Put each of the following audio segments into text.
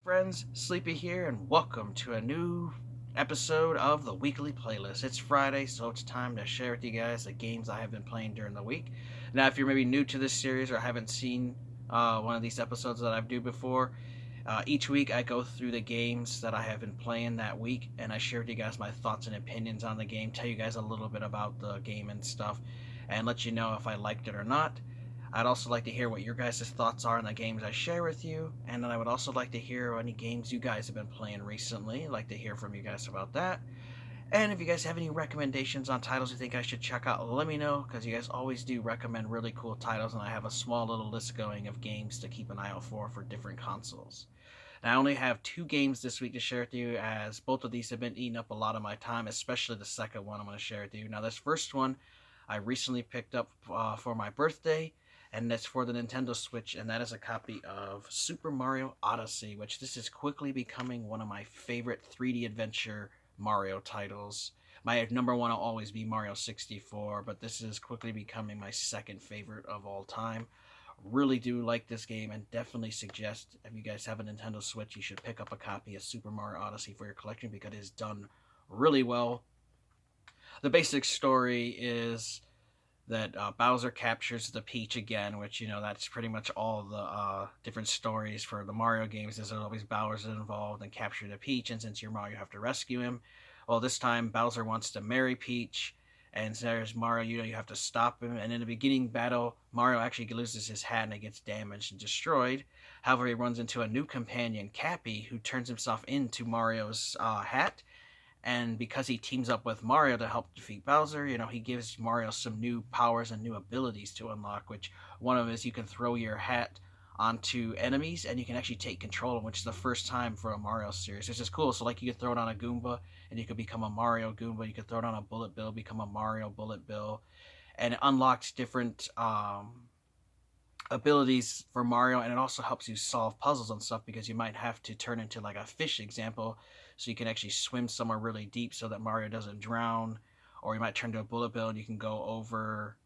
friends, Sleepy here, and welcome to a new episode of the weekly playlist. It's Friday, so it's time to share with you guys the games I have been playing during the week. Now, if you're maybe new to this series or haven't seen one of these episodes that I've do before, each week I go through the games that I have been playing that week, and I share with you guys my thoughts and opinions on the game, tell you guys a little bit about the game and stuff, and let you know if I liked it or not. I'd also like to hear what your guys' thoughts are on the games I share with you, and then I would also like to hear any games you guys have been playing recently. I'd like to hear from you guys about that. And if you guys have any recommendations on titles you think I should check out, let me know, because you guys always do recommend really cool titles, and I have a small little list going of games to keep an eye out for different consoles. And I only have two games this week to share with you, as both of these have been eating up a lot of my time, especially the second one I'm going to share with you. Now, this first one I recently picked up for my birthday, and that's for the Nintendo Switch, and that is a copy of Super Mario Odyssey, which this is quickly becoming one of my favorite 3D adventure Mario titles. My number one will always be Mario 64, but this is quickly becoming my second favorite of all time. Really do like this game, and definitely suggest if you guys have a Nintendo Switch, you should pick up a copy of Super Mario Odyssey for your collection because it is done really well. The basic story is that Bowser captures the Peach again, which that's pretty much all the different stories for the Mario games. There's always Bowser involved and capture the Peach, and since you're Mario, you have to rescue him. Well, this time Bowser wants to marry Peach, and there's Mario. You have to stop him. And in the beginning battle, Mario actually loses his hat and it gets damaged and destroyed. However, he runs into a new companion, Cappy, who turns himself into Mario's hat, and because he teams up with Mario to help defeat Bowser, he gives Mario some new powers and new abilities to unlock, which one of them is you can throw your hat onto enemies and you can actually take control of them, which is the first time for a Mario series. It's just cool. So like you could throw it on a Goomba and you could become a Mario Goomba. You could throw it on a Bullet Bill, become a Mario Bullet Bill. And it unlocks different abilities for Mario, and it also helps you solve puzzles and stuff because you might have to turn into like a fish example, so you can actually swim somewhere really deep so that Mario doesn't drown, or you might turn to a bullet bill and you can go over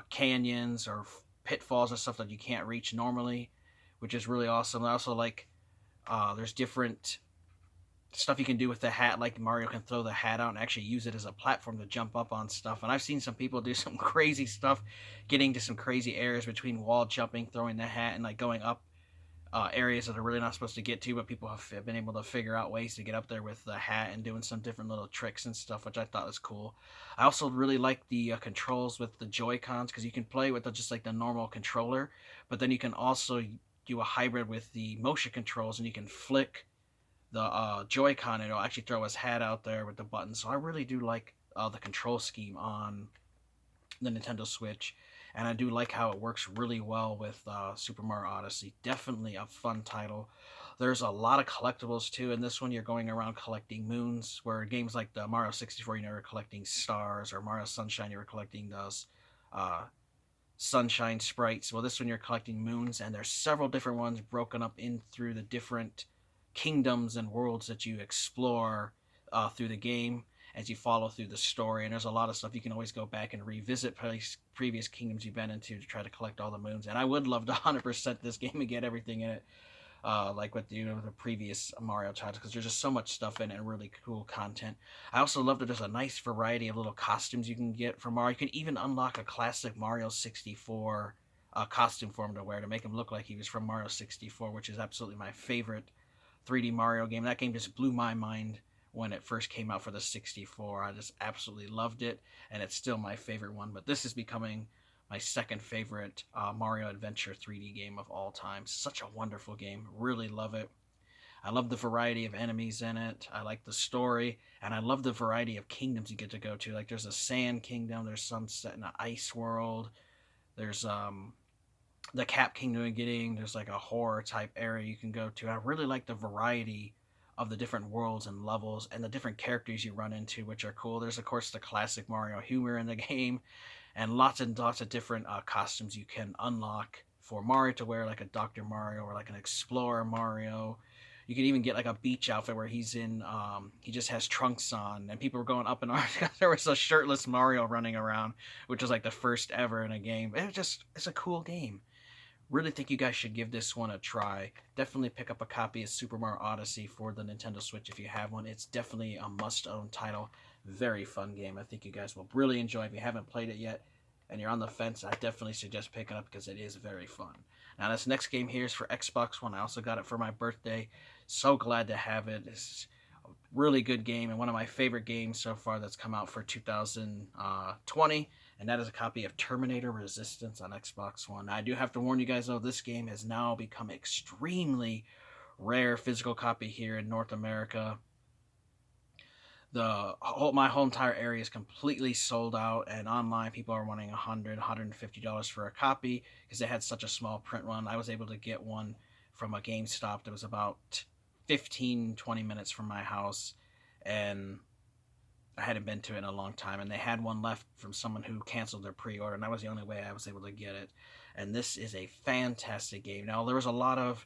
canyons or pitfalls or stuff that you can't reach normally, which is really awesome. I also like there's different stuff you can do with the hat, like Mario can throw the hat out and actually use it as a platform to jump up on stuff. And I've seen some people do some crazy stuff, getting to some crazy areas between wall jumping, throwing the hat, and like going up areas that are really not supposed to get to, but people have been able to figure out ways to get up there with the hat and doing some different little tricks and stuff, which I thought was cool. I also really like the controls with the Joy Cons, because you can play with just like the normal controller, but then you can also do a hybrid with the motion controls, and you can flick the Joy-Con, and it'll actually throw his hat out there with the buttons. So I really do like the control scheme on the Nintendo Switch, and I do like how it works really well with Super Mario Odyssey. Definitely a fun title. There's a lot of collectibles too. In this one, you're going around collecting moons, where games like the Mario 64, you were collecting stars, or Mario Sunshine, you were collecting those sunshine sprites. Well, this one you're collecting moons, and there's several different ones broken up in through the different kingdoms and worlds that you explore through the game as you follow through the story. And there's a lot of stuff you can always go back and revisit previous kingdoms you've been into to try to collect all the moons. And I would love to 100% this game and get everything in it, like with the previous Mario titles, because there's just so much stuff in it and really cool content. I also love that there's a nice variety of little costumes you can get for Mario. You can even unlock a classic Mario 64 costume for him to wear to make him look like he was from Mario 64, which is absolutely my favorite 3D Mario game. That game just blew my mind when it first came out for the 64. I just absolutely loved it, and it's still my favorite one. But this is becoming my second favorite Mario Adventure 3D game of all time. Such a wonderful game. Really love it. I love the variety of enemies in it. I like the story, and I love the variety of kingdoms you get to go to. Like there's a sand kingdom, there's some set in an ice world, there's the Cap Kingdom getting, there's like a horror type area you can go to. I really like the variety of the different worlds and levels and the different characters you run into, which are cool. There's of course the classic Mario humor in the game, and lots of different costumes you can unlock for Mario to wear, like a Dr. Mario or like an Explorer Mario. You can even get like a beach outfit where he's in, he just has trunks on, and people were going up in arms because there was a shirtless Mario running around, which was like the first ever in a game. It's a cool game. Really think you guys should give this one a try. Definitely pick up a copy of Super Mario Odyssey for the Nintendo Switch if you have one. It's definitely a must-own title. Very fun game. I think you guys will really enjoy. If you haven't played it yet and you're on the fence, I definitely suggest picking it up because it is very fun. Now, this next game here is for Xbox One. I also got it for my birthday. So glad to have it. It's a really good game and one of my favorite games so far that's come out for 2020, and that is a copy of Terminator Resistance on Xbox One. Now, I do have to warn you guys, though, this game has now become extremely rare physical copy here in North America. My whole entire area is completely sold out, and online people are wanting $150 for a copy because they had such a small print run. I was able to get one from a GameStop that was about 15-20 minutes from my house, and I hadn't been to it in a long time, and they had one left from someone who canceled their pre-order, and that was the only way I was able to get it. And this is a fantastic game. Now, there was a lot of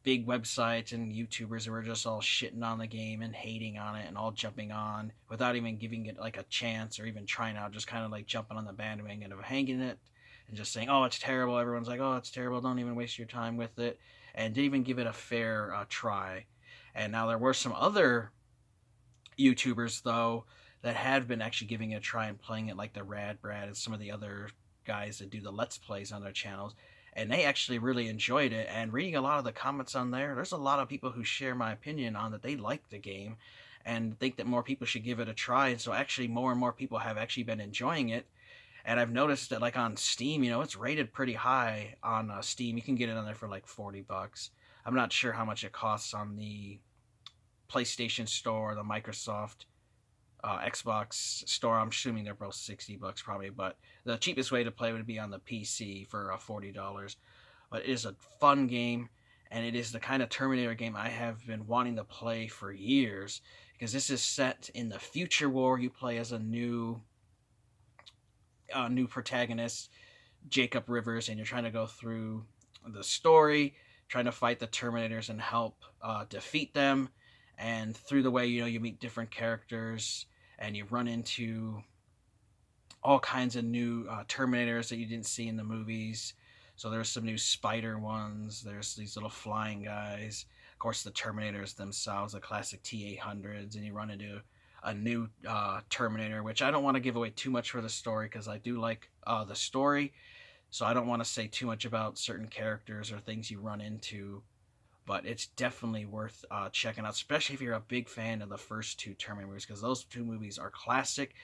big websites and YouTubers who were just all shitting on the game and hating on it and all jumping on without even giving it like a chance or even trying out, just kind of like jumping on the bandwagon of hanging it and just saying, oh, it's terrible. Everyone's like, oh, it's terrible. Don't even waste your time with it. And didn't even give it a fair try. And now there were some other YouTubers, though, that had been actually giving it a try and playing it, like the Rad Brad and some of the other guys that do the Let's Plays on their channels, and they actually really enjoyed it. And reading a lot of the comments on there's a lot of people who share my opinion on that they like the game and think that more people should give it a try. And so actually more and more people have actually been enjoying it. And I've noticed that, like, on Steam, it's rated pretty high on Steam. You can get it on there for like $40. I'm not sure how much it costs on the PlayStation Store, the Microsoft Xbox Store. I'm assuming they're both $60 probably, but the cheapest way to play would be on the PC for $40. But it is a fun game, and it is the kind of Terminator game I have been wanting to play for years, because this is set in the future war. You play as a new protagonist, Jacob Rivers, and you're trying to go through the story, trying to fight the Terminators and help defeat them. And through the way, you meet different characters, and you run into all kinds of new Terminators that you didn't see in the movies. So there's some new spider ones. There's these little flying guys. Of course, the Terminators themselves, the classic T-800s, and you run into a new Terminator, which I don't want to give away too much for the story because I do like the story. So I don't want to say too much about certain characters or things you run into. But it's definitely worth checking out, especially if you're a big fan of the first two Terminator movies, because those two movies are classic,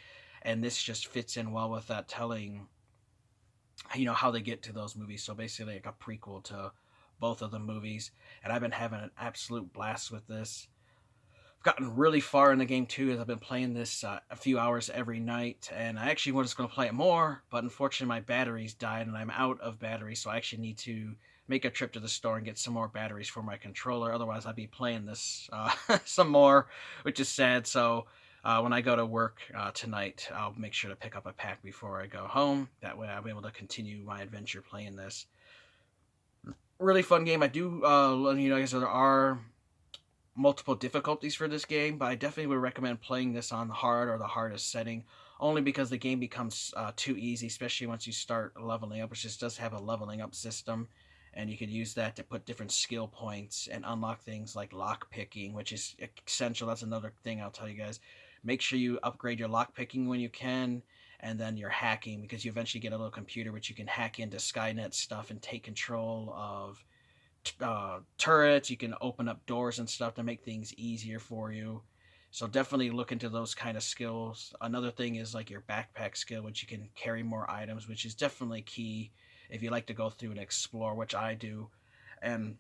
and this just fits in well with that, telling, how they get to those movies. So basically like a prequel to both of the movies, and I've been having an absolute blast with this. I've gotten really far in the game too, as I've been playing this a few hours every night, and I actually was going to play it more, but unfortunately my batteries died and I'm out of batteries, so I actually need to make a trip to the store and get some more batteries for my controller. Otherwise I'd be playing this some more, which is sad. So when I go to work tonight, I'll make sure to pick up a pack before I go home. That way I'll be able to continue my adventure playing this. Really fun game. I do guys, there are multiple difficulties for this game, but I definitely would recommend playing this on the hard or the hardest setting, only because the game becomes too easy, especially once you start leveling up, which just does have a leveling up system, and you could use that to put different skill points and unlock things like lock picking, which is essential. That's another thing I'll tell you guys. Make sure you upgrade your lock picking when you can, and then your hacking, because you eventually get a little computer which you can hack into Skynet stuff and take control of turrets. You can open up doors and stuff to make things easier for you. So definitely look into those kind of skills. Another thing is like your backpack skill, which you can carry more items, which is definitely key if you like to go through and explore, which I do. And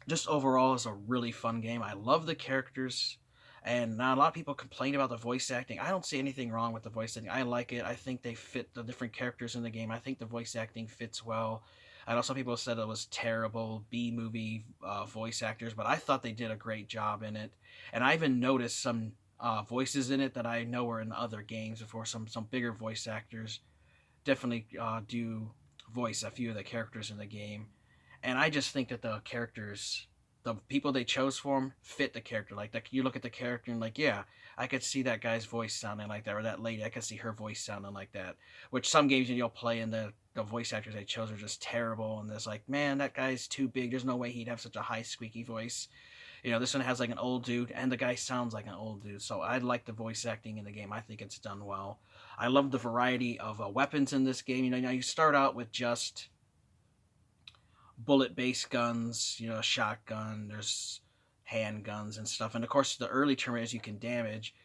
just overall, it's a really fun game. I love the characters, and now a lot of people complain about the voice acting. I don't see anything wrong with the voice acting. I like it. I think they fit the different characters in the game. I think the voice acting fits well. I know some people said it was terrible B-movie voice actors, but I thought they did a great job in it. And I even noticed some voices in it that I know were in other games before. Some bigger voice actors definitely do voice a few of the characters in the game. And I just think that the characters, the people they chose for them, fit the character. Like, you look at the character and like, yeah, I could see that guy's voice sounding like that, or that lady, I could see her voice sounding like that. Which some games you'll play and the the voice actors they chose are just terrible, and there's like, man, that guy's too big. There's no way he'd have such a high squeaky voice. This one has like an old dude, and the guy sounds like an old dude. So I like the voice acting in the game. I think it's done well. I love the variety of weapons in this game. Now you start out with just bullet-based guns, a shotgun. There's handguns and stuff, and of course the early Terminators you can damage.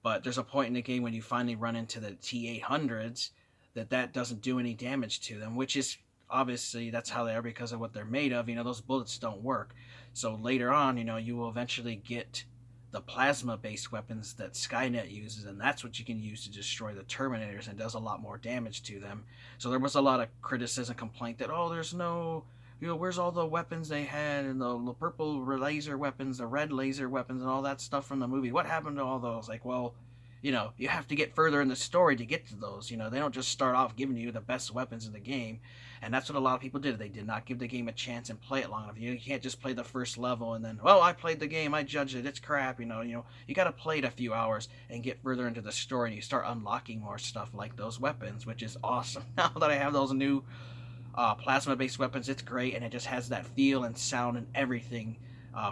But there's a point in the game when you finally run into the T-800s that doesn't do any damage to them, which is obviously that's how they are because of what they're made of. Those bullets don't work. So later on, you will eventually get the plasma-based weapons that Skynet uses, and that's what you can use to destroy the Terminators, and does a lot more damage to them. So there was a lot of criticism, complaint that, there's no, where's all the weapons they had, and the purple laser weapons, the red laser weapons, and all that stuff from the movie? What happened to all those? Like, well, you have to get further in the story to get to those. They don't just start off giving you the best weapons in the game. And that's what a lot of people did. They did not give the game a chance and play it long enough. You can't just play the first level and then, I played the game, I judged it, it's crap. You got to play it a few hours and get further into the story, and you start unlocking more stuff like those weapons, which is awesome. Now that I have those new plasma-based weapons, it's great, and it just has that feel and sound and everything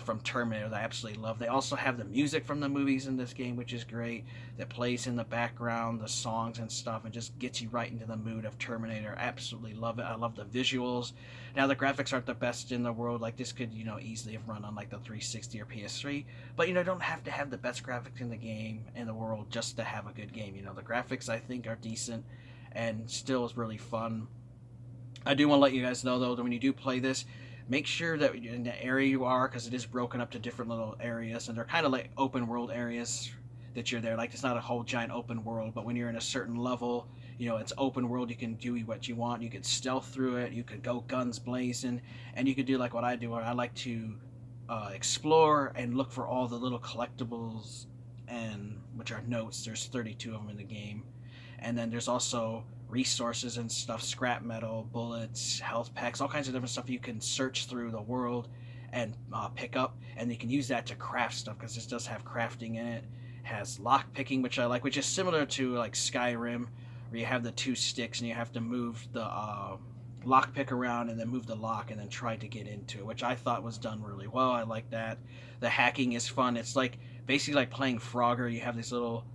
from Terminator that I absolutely love. They also have the music from the movies in this game, which is great, that plays in the background, the songs and stuff, and just gets you right into the mood of Terminator. Absolutely love it. I love the visuals. Now, the graphics aren't the best in the world. Like, this could, easily have run on like the 360 or PS3, but don't have to have the best graphics in the game, in the world, just to have a good game. The graphics, I think, are decent and still is really fun. I do want to let you guys know, though, that when you do play this, make sure that in the area you are, because it is broken up to different little areas, and they're kind of like open world areas that you're there. Like, it's not a whole giant open world, but when you're in a certain level, it's open world. You can do what you want. You could stealth through it. You could go guns blazing, and you could do like what I do, where I like to explore and look for all the little collectibles, and which are notes. There's 32 of them in the game, and then there's also resources and stuff, scrap metal, bullets, health packs, all kinds of different stuff you can search through the world and pick up, and you can use that to craft stuff, because this does have crafting in it. Has lock picking, which I like, which is similar to like Skyrim, where you have the two sticks and you have to move the lock pick around and then move the lock and then try to get into it, which I thought was done really well. I like that. The hacking is fun. It's like basically like playing Frogger. You have these little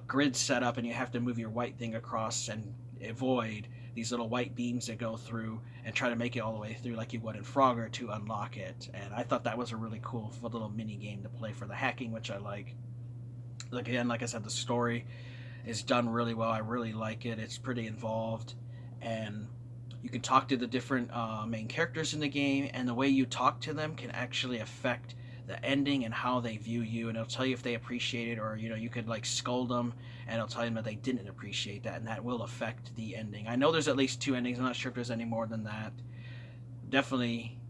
grid set up, and you have to move your white thing across and avoid these little white beams that go through, and try to make it all the way through like you would in Frogger to unlock it. And I thought that was a really cool little mini game to play for the hacking, which I like. Again, like I said, the story is done really well. I really like it. It's pretty involved, and you can talk to the different main characters in the game, and the way you talk to them can actually affect the ending and how they view you, and it'll tell you if they appreciate it, or you could like scold them and it'll tell them that they didn't appreciate that, and that will affect the ending. I know there's at least 2 endings. I'm not sure if there's any more than that. Definitely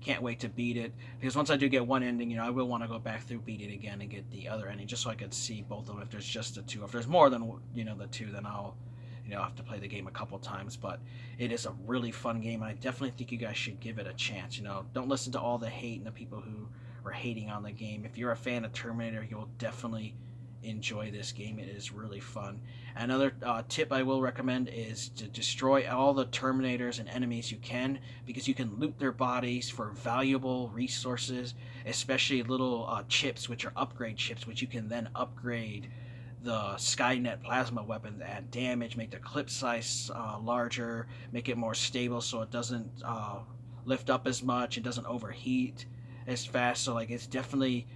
can't wait to beat it, because once I do get one ending, I will want to go back through, beat it again, and get the other ending, just so I could see both of them. If there's just the 2, if there's more than the 2, then I'll have to play the game a couple times. But it is a really fun game. I definitely think you guys should give it a chance. Don't listen to all the hate and the people who are hating on the game. If you're a fan of Terminator, you'll definitely enjoy this game. It is really fun. Another tip I will recommend is to destroy all the Terminators and enemies you can, because you can loot their bodies for valuable resources, especially little chips, which are upgrade chips, which you can then upgrade the Skynet plasma weapon to add damage, make the clip size larger, make it more stable so it doesn't lift up as much, it doesn't overheat as fast. So like, it's definitely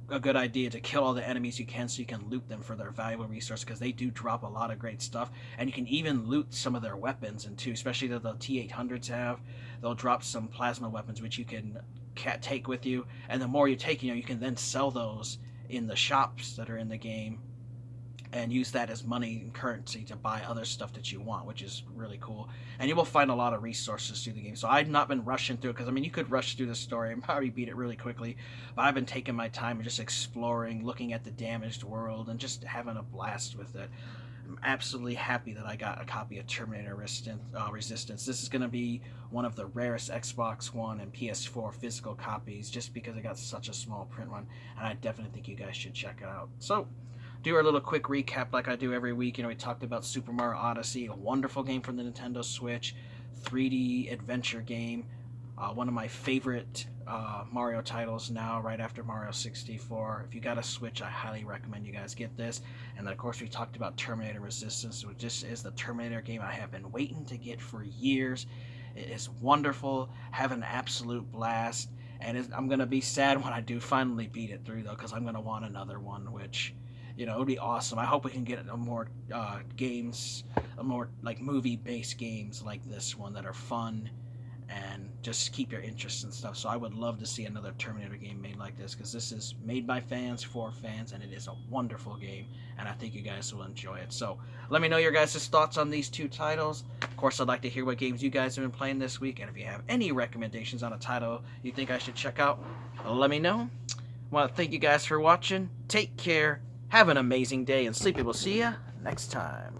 a good idea to kill all the enemies you can, so you can loot them for their valuable resource, because they do drop a lot of great stuff. And you can even loot some of their weapons, and too, especially that the T-800s have. They'll drop some plasma weapons which you can take with you, and the more you take, you can then sell those in the shops that are in the game, and use that as money and currency to buy other stuff that you want, which is really cool. And you will find a lot of resources through the game. So I've not been rushing through it, because you could rush through the story and probably beat it really quickly, but I've been taking my time and just exploring, looking at the damaged world, and just having a blast with it. I'm absolutely happy that I got a copy of Terminator Resistance. This is going to be one of the rarest Xbox One and PS4 physical copies, just because I got such a small print run, and I definitely think you guys should check it out. So, do our little quick recap like I do every week. You know, we talked about Super Mario Odyssey, a wonderful game from the Nintendo Switch, 3D adventure game, one of my favorite Mario titles now, right after Mario 64. If you got a Switch, I highly recommend you guys get this. And then, of course, we talked about Terminator Resistance, which just is the Terminator game I have been waiting to get for years. It is wonderful, having an absolute blast. And I'm going to be sad when I do finally beat it through, though, because I'm going to want another one, which, you know, it would be awesome. I hope we can get a more games, a more like movie-based games like this one that are fun and just keep your interest and stuff. So I would love to see another Terminator game made like this, because this is made by fans for fans, and it is a wonderful game, and I think you guys will enjoy it. So let me know your guys' thoughts on these two titles. Of course, I'd like to hear what games you guys have been playing this week, and if you have any recommendations on a title you think I should check out, let me know. I want to thank you guys for watching. Take care, have an amazing day, and Sleepy will see you next time.